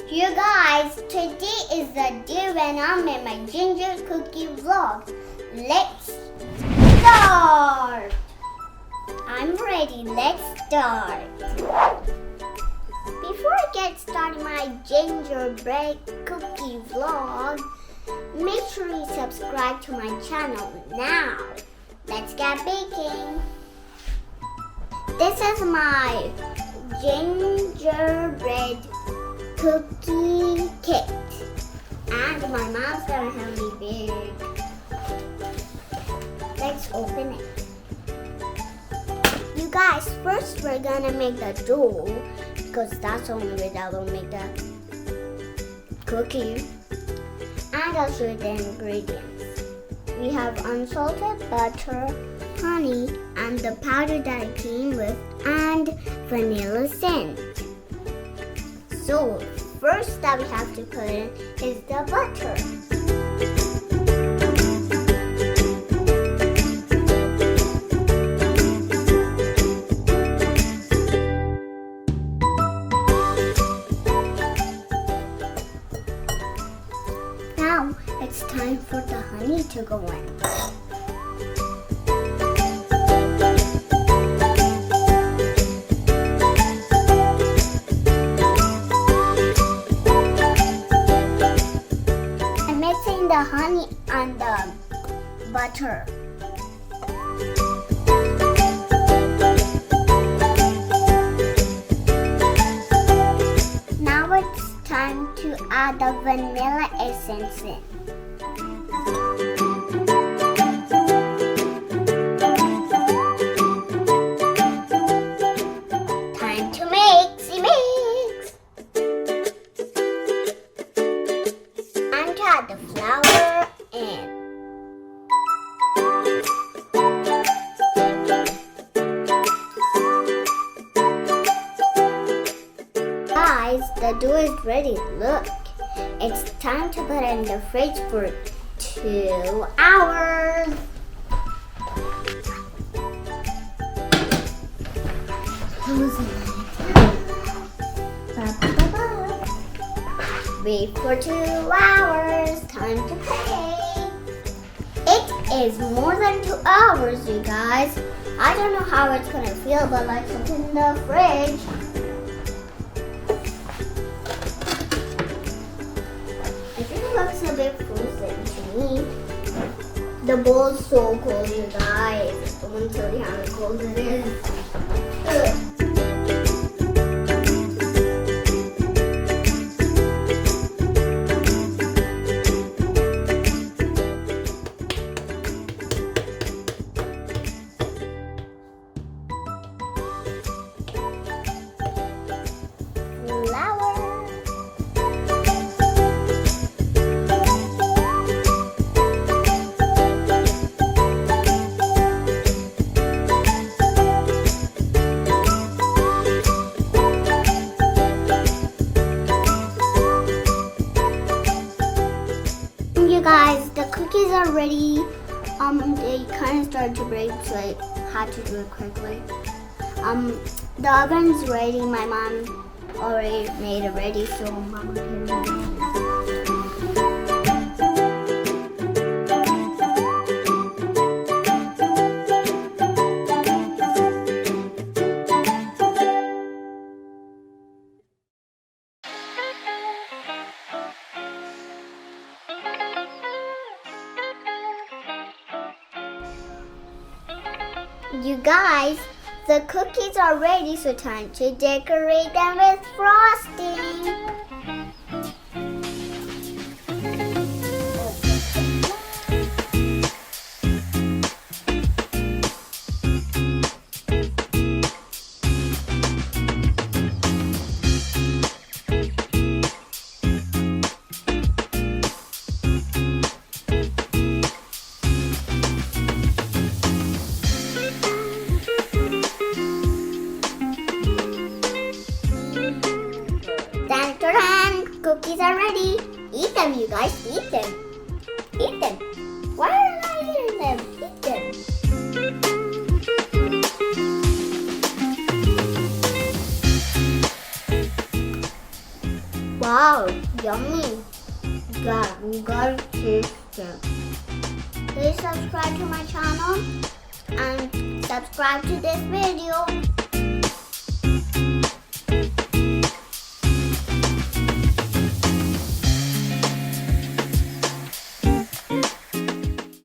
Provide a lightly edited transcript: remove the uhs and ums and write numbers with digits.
You guys, today is the day when I'm in my ginger cookie vlog. Let's start! I'm ready, let's start. Before I get started my gingerbread cookie vlog, make sure you subscribe to my channel now. Let's get baking. This is my gingerbread cookie kit. And my mom's gonna help me bake. Let's open it. You guys, first we're gonna make the dough because that's the only way that will make the cookie. And I'll show you the ingredients. We have unsalted butter, honey, and the powder that it came with, and vanilla scent. So, first that we have to put in is the butter. Now, it's time for the honey to go in. Mixing the honey and the butter. Now it's time to add the vanilla essence in. Time to mix. Add the flour in. Guys, the dough is ready. Look, it's time to put it in the fridge for 2 hours. Wait for 2 hours. Time to pay. It is more than 2 hours, you guys. I don't know how it's gonna feel, but let's open the fridge. I think it looks a bit frozen to me. The bowl's so cold, you guys. I won't tell you how cold it is. Ugh. You guys, the cookies are ready. They kind of started to break, so I had to do it quickly. The oven's ready. My mom already made it ready, so Mama can make it. You guys, the cookies are ready, so time to decorate them with frosting. Cookies are ready. Eat them, you guys. Eat them. Eat them. Why are I eating them? Eat them. Wow, yummy. Gotta taste it. Please subscribe to my channel and subscribe to this video.